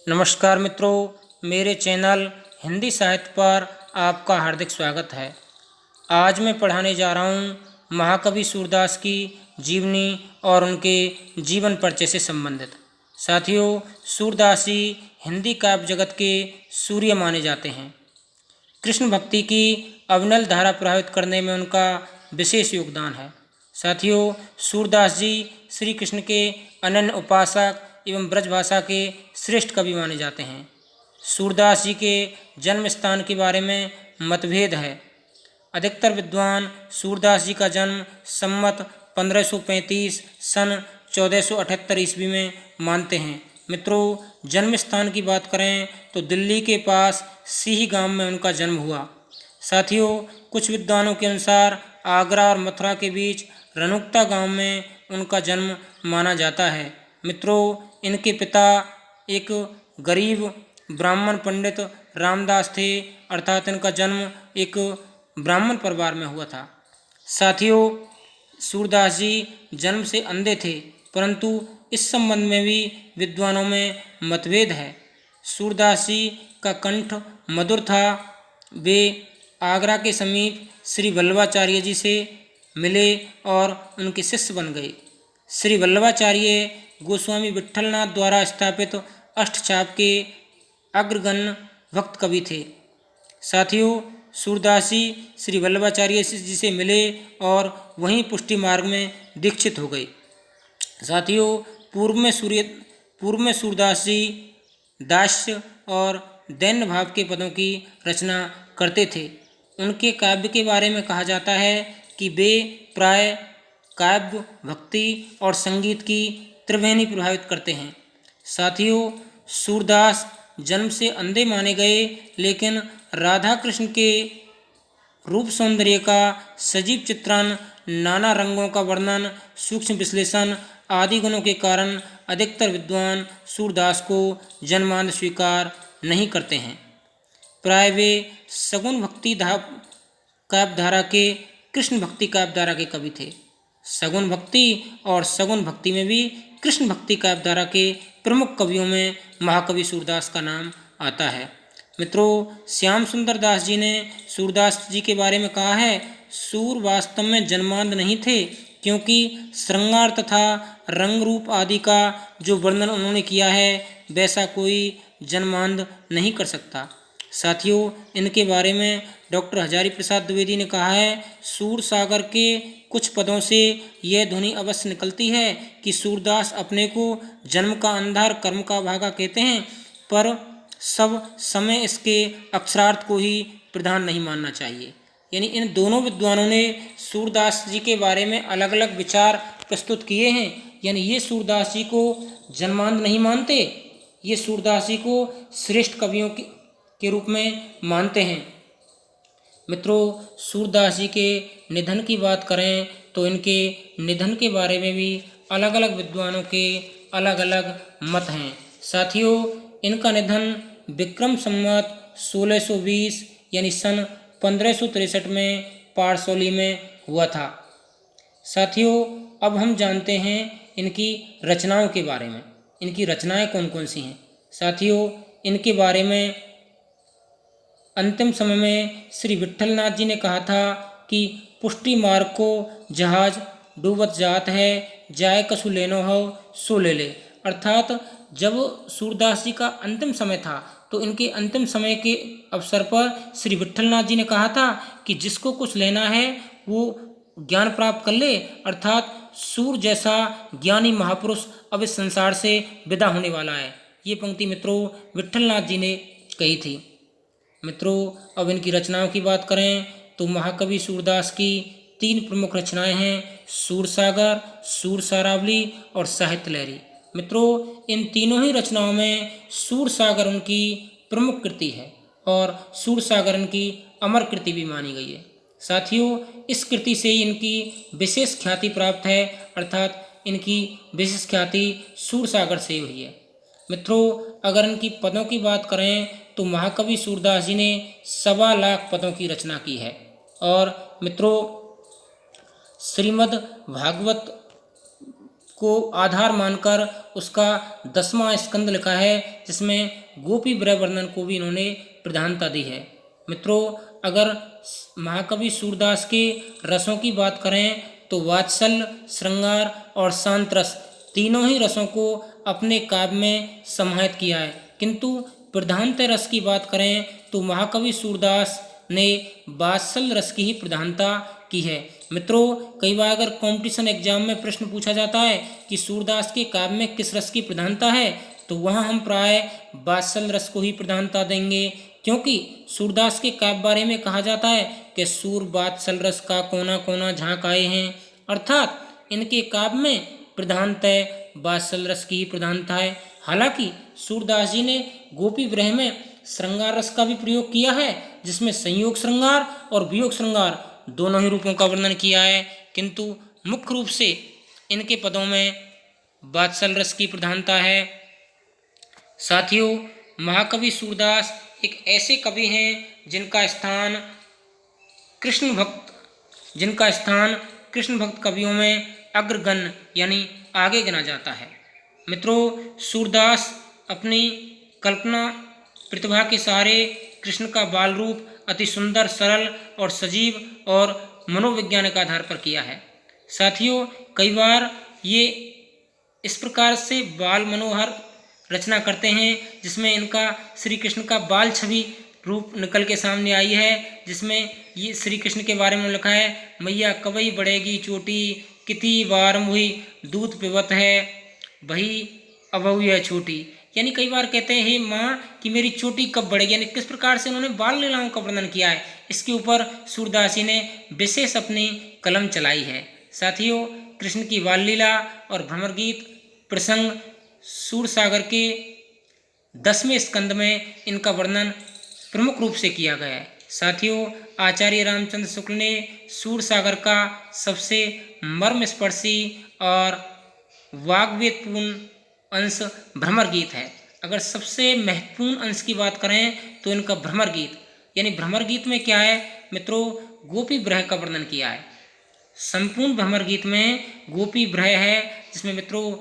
नमस्कार मित्रों, मेरे चैनल हिंदी साहित्य पर आपका हार्दिक स्वागत है। आज मैं पढ़ाने जा रहा हूँ महाकवि सूरदास की जीवनी और उनके जीवन परिचय से संबंधित। साथियों, सूरदास जी हिंदी काव्य जगत के सूर्य माने जाते हैं। कृष्ण भक्ति की अविनल धारा प्रभावित करने में उनका विशेष योगदान है। साथियों, सूरदास जी श्री कृष्ण के अनन्य उपासक एवं ब्रजभाषा के श्रेष्ठ कवि माने जाते हैं। सूरदास जी के जन्म स्थान के बारे में मतभेद है। अधिकतर विद्वान सूरदास जी का जन्म संमत 1535 सन 1478 ईस्वी में मानते हैं। मित्रों, जन्म स्थान की बात करें तो दिल्ली के पास सीही गांव में उनका जन्म हुआ। साथियों, कुछ विद्वानों के अनुसार आगरा और मथुरा के बीच रनुक्ता गांव में उनका जन्म माना जाता है। मित्रों, इनके पिता एक गरीब ब्राह्मण पंडित रामदास थे, अर्थात इनका जन्म एक ब्राह्मण परिवार में हुआ था। साथियों, सूरदास जी जन्म से अंधे थे, परंतु इस संबंध में भी विद्वानों में मतभेद है। सूरदास जी का कंठ मधुर था। वे आगरा के समीप श्री वल्लभाचार्य जी से मिले और उनके शिष्य बन गए। श्री वल्लभाचार्य गोस्वामी विट्ठलनाथ द्वारा स्थापित अष्टचाप के अग्रगण्य भक्त कवि थे। साथियों, सूरदास जी श्री वल्लभाचार्य जी से मिले और वहीं पुष्टि मार्ग में दीक्षित हो गए। साथियों, पूर्व में सूरदास जी दास्य और दैन्य भाव के पदों की रचना करते थे। उनके काव्य के बारे में कहा जाता है कि वे प्राय काव्य, भक्ति और संगीत की त्रिवेणी प्रभावित करते हैं। साथियों, सूरदास जन्म से अंधे माने गए, लेकिन राधा कृष्ण के रूप सौंदर्य का सजीव चित्रण, नाना रंगों का वर्णन, सूक्ष्म विश्लेषण आदि गुणों के कारण अधिकतर विद्वान सूरदास को जन्मांध स्वीकार नहीं करते हैं। प्राय वे सगुण भक्ति काव्यधारा के कृष्ण भक्ति काव्यधारा के कवि थे। सगुण भक्ति और सगुण भक्ति में भी कृष्ण भक्ति काव्यधारा के प्रमुख कवियों में महाकवि सूरदास का नाम आता है। मित्रों, श्याम सुंदर दास जी ने सूरदास जी के बारे में कहा है, सूर वास्तव में जन्मांध नहीं थे, क्योंकि श्रृंगार तथा रंग रूप आदि का जो वर्णन उन्होंने किया है वैसा कोई जन्मांध नहीं कर सकता। साथियों, इनके बारे में डॉक्टर हजारी प्रसाद द्विवेदी ने कहा है, सूर सागर के कुछ पदों से यह ध्वनि अवश्य निकलती है कि सूरदास अपने को जन्म का अंधार कर्म का भागा कहते हैं, पर सब समय इसके अक्षरार्थ को ही प्रधान नहीं मानना चाहिए। यानी इन दोनों विद्वानों ने सूरदास जी के बारे में अलग अलग विचार प्रस्तुत किए हैं। यानी ये सूरदास जी को जन्मांध नहीं मानते, ये सूरदास जी को श्रेष्ठ कवियों के रूप में मानते हैं। मित्रों, सूरदास जी के निधन की बात करें तो इनके निधन के बारे में भी अलग अलग विद्वानों के अलग अलग मत हैं। साथियों, इनका निधन विक्रम संवत 1620 यानी सन 1563 में पारसौली में हुआ था। साथियों, अब हम जानते हैं इनकी रचनाओं के बारे में। इनकी रचनाएं कौन कौन सी हैं। साथियों, इनके बारे में अंतिम समय में श्री विट्ठलनाथ जी ने कहा था कि पुष्टि मार्ग को जहाज डूबत जात है, जाए कसु लेनो हो सो ले ले। अर्थात जब सूरदास जी का अंतिम समय था तो इनके अंतिम समय के अवसर पर श्री विट्ठलनाथ जी ने कहा था कि जिसको कुछ लेना है वो ज्ञान प्राप्त कर ले। अर्थात सूर जैसा ज्ञानी महापुरुष अब इस संसार से विदा होने वाला है। ये पंक्ति मित्रों विट्ठलनाथ जी ने कही थी। मित्रों, अब इनकी रचनाओं की बात करें तो महाकवि सूरदास की 3 प्रमुख रचनाएं हैं, सूरसागर, सूरसारावली और साहित्य लहरी। मित्रों, इन तीनों ही रचनाओं में सूरसागर उनकी प्रमुख कृति है और सूरसागर इनकी अमर कृति भी मानी गई है। साथियों, इस कृति से इनकी विशेष ख्याति प्राप्त है, अर्थात इनकी विशेष ख्याति सूरसागर से हुई है। मित्रों, अगर इनकी पदों की बात करें तो महाकवि सूरदास जी ने 1.25 लाख पदों की रचना की है। और मित्रों, श्रीमद् भागवत को आधार मानकर उसका 10वां स्कंद लिखा है, जिसमें गोपी ब्रह वर्णन को भी इन्होंने प्रधानता दी है। मित्रों, अगर महाकवि सूरदास के रसों की बात करें तो वात्सल्य, श्रृंगार और शांत रस तीनों ही रसों को अपने काव्य में समाहित किया है, किंतु प्रधानता रस की बात करें तो महाकवि सूरदास ने वात्सल्य रस की ही प्रधानता की है। मित्रों, कई बार अगर कंपटीशन एग्जाम में प्रश्न पूछा जाता है कि सूरदास के काव्य में किस रस की प्रधानता है, तो वहाँ हम प्राय वात्सल्य रस को ही प्रधानता देंगे, क्योंकि सूरदास के काव्य बारे में कहा जाता है कि सूर वात्सल्य रस का कोना कोना झांक आए हैं, अर्थात इनके काव्य में प्रधानतः वात्सल्य रस की ही प्रधानता है। हालांकि सूरदास जी ने गोपी ब्रह में श्रृंगार रस का भी प्रयोग किया है, जिसमें संयोग श्रृंगार और वियोग श्रृंगार दोनों ही रूपों का वर्णन किया है, किंतु मुख्य रूप से इनके पदों में वात्सल्य रस की प्रधानता है। साथियों, महाकवि सूरदास एक ऐसे कवि हैं जिनका स्थान कृष्ण भक्त कवियों में अग्रगण्य यानी आगे गिना जाता है। मित्रों, सूरदास अपनी कल्पना प्रतिभा के सहारे कृष्ण का बाल रूप अति सुंदर, सरल और सजीव और मनोवैज्ञानिक आधार पर किया है। साथियों, कई बार ये इस प्रकार से बाल मनोहर रचना करते हैं जिसमें इनका श्री कृष्ण का बाल छवि रूप निकल के सामने आई है, जिसमें ये श्री कृष्ण के बारे में लिखा है, मैया कवई बढ़ेगी चोटी, कितनी बार मुही दूध पिबत है, वही अबहु है छोटी। यानी कई बार कहते हैं, हे माँ कि मेरी चोटी कब बढ़ेगी, यानी किस प्रकार से उन्होंने बाल लीलाओं का वर्णन किया है, इसके ऊपर सूरदास जी ने विशेष अपनी कलम चलाई है। साथियों, कृष्ण की बाल लीला और भ्रमर गीत प्रसंग सूरसागर के 10वें स्कंद में इनका वर्णन प्रमुख रूप से किया गया है। साथियों, आचार्य रामचंद्र शुक्ल ने सूरसागर का सबसे मर्मस्पर्शी और वाग्वेदपूर्ण अंश भ्रमर गीत है। अगर सबसे महत्वपूर्ण अंश की बात करें तो इनका भ्रमर गीत, यानी भ्रमर गीत में क्या है मित्रों, गोपी ब्रह का वर्णन किया है। संपूर्ण भ्रमर गीत में गोपी ब्रह है, जिसमें मित्रों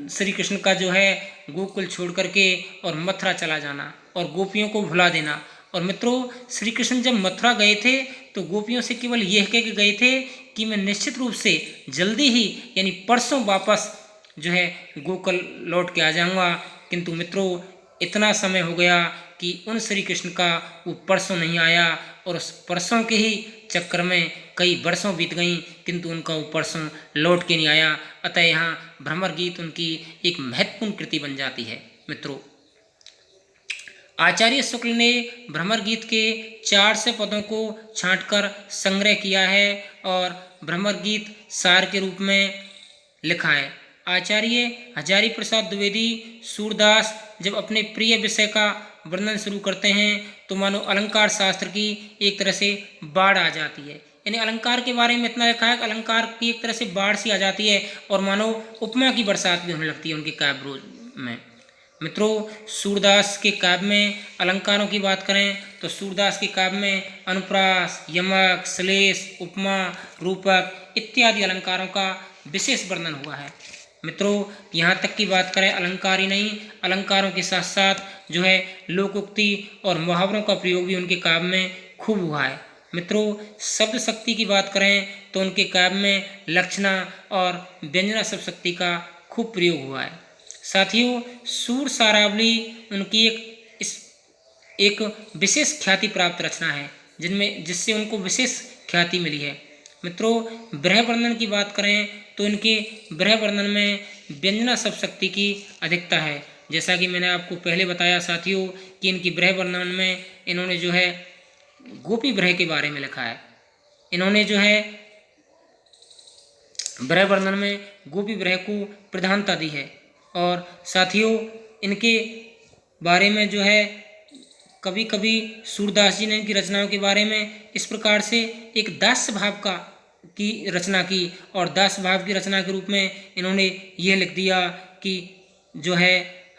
श्री कृष्ण का जो है गोकुल छोड़ करके और मथुरा चला जाना और गोपियों को भुला देना। और मित्रों, श्री कृष्ण जब मथुरा गए थे तो गोपियों से केवल यह कह के गए थे कि मैं निश्चित रूप से जल्दी ही यानी परसों वापस जो है गोकुल लौट के आ जाऊंगा, किंतु मित्रों इतना समय हो गया कि उन श्री कृष्ण का वो परसों नहीं आया और उस परसों के ही चक्कर में कई वर्षों बीत गईं, किंतु उनका वो परसों लौट के नहीं आया। अतः यहाँ भ्रमर गीत उनकी एक महत्वपूर्ण कृति बन जाती है। मित्रों, आचार्य शुक्ल ने भ्रमर गीत के 400 पदों को छांटकर संग्रह किया है और भ्रमर गीत सार के रूप में लिखा है। आचार्य हजारी प्रसाद द्विवेदी सूरदास जब अपने प्रिय विषय का वर्णन शुरू करते हैं तो मानो अलंकार शास्त्र की एक तरह से बाढ़ आ जाती है। यानी अलंकार के बारे में इतना लिखा है कि अलंकार की एक तरह से बाढ़ सी आ जाती है और मानो उपमा की बरसात भी होने लगती है उनके काव्य में। मित्रों, सूरदास के काव्य में अलंकारों की बात करें तो सूरदास के काव्य में अनुप्रास, यमक, श्लेष, उपमा, रूपक इत्यादि अलंकारों का विशेष वर्णन हुआ है। मित्रों, यहाँ तक की बात करें अलंकार ही नहीं, अलंकारों के साथ साथ जो है लोकोक्ति और मुहावरों का प्रयोग भी उनके काव्य में खूब हुआ है। मित्रों, शब्द शक्ति की बात करें तो उनके काव्य में लक्षणा और व्यंजना शब्द शक्ति का खूब प्रयोग हुआ है। साथियों, सूर सारावली उनकी एक विशेष ख्याति प्राप्त रचना है जिससे उनको विशेष ख्याति मिली है। मित्रों, ब्रह वर्णन की बात करें तो इनके ब्रह वर्णन में व्यंजना शब्द शक्ति की अधिकता है। जैसा कि मैंने आपको पहले बताया साथियों कि इनकी ब्रह वर्णन में इन्होंने जो है गोपी ब्रह के बारे में लिखा है। इन्होंने जो है ब्रह वर्णन में गोपी ब्रह को प्रधानता दी है। और साथियों, इनके बारे में जो है कभी कभी सूरदास जी ने इनकी रचनाओं के बारे में इस प्रकार से एक दास्य भाव की रचना की और दास्य भाव की रचना के रूप में इन्होंने यह लिख दिया कि जो है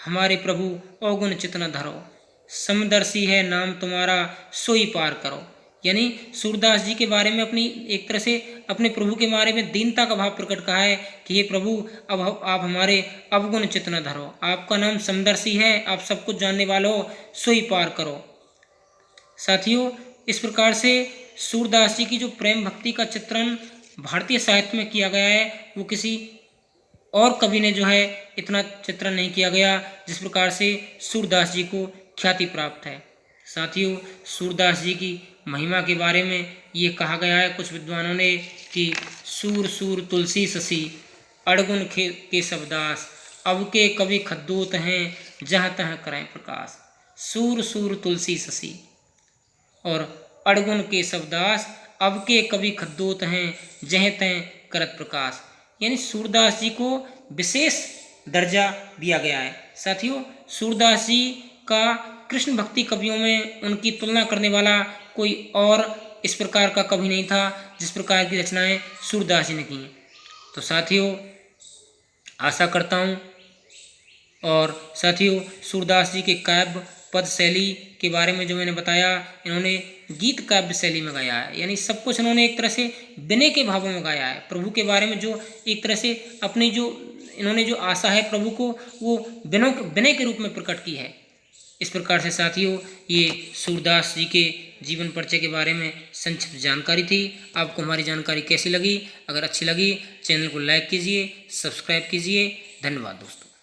हमारे प्रभु अवगुण चित न धरो, समदर्शी है नाम तुम्हारा सोई पार करो। यानी सूरदास जी के बारे में अपनी एक तरह से अपने प्रभु के बारे में दीनता का भाव प्रकट कहा है कि हे प्रभु, अब आप हमारे अवगुण चित्त न धरो, आपका नाम समदर्शी है, आप सब कुछ जानने वाले हो, सो ही पार करो। साथियों, इस प्रकार से सूरदास जी की जो प्रेम भक्ति का चित्रण भारतीय साहित्य में किया गया है वो किसी और कवि ने जो है इतना चित्रण नहीं किया गया जिस प्रकार से सूरदास जी को ख्याति प्राप्त है। साथियों, सूरदास जी की महिमा के बारे में ये कहा गया है कुछ विद्वानों ने कि सूर सूर तुलसी ससी अड़गुन के सबदास, अब के कवि खद्दूत हैं जहाँ तहाँ करें प्रकाश। सूर सूर तुलसी ससी और अड़गुन के सबदास, अब के कवि खद्दूत हैं जह तह करत प्रकाश। यानी सूरदास जी को विशेष दर्जा दिया गया है। साथियों, सूरदास जी का कृष्ण भक्ति कवियों में उनकी तुलना करने वाला कोई और इस प्रकार का कवि नहीं था जिस प्रकार की रचनाएं सूरदास जी ने की। तो साथियों, आशा करता हूँ और साथियों, सूरदास जी के काव्य पद शैली के बारे में जो मैंने बताया, इन्होंने गीत काव्य शैली में गाया है, यानी सब कुछ इन्होंने एक तरह से विनय के भावों में गाया है। प्रभु के बारे में जो एक तरह से अपनी जो इन्होंने जो आशा है प्रभु को, वो विनय के रूप में प्रकट की है। इस प्रकार से साथियों, ये सूरदास जी के जीवन परिचय के बारे में संक्षिप्त जानकारी थी। आपको हमारी जानकारी कैसी लगी? अगर अच्छी लगी चैनल को लाइक कीजिए, सब्सक्राइब कीजिए। धन्यवाद दोस्तों।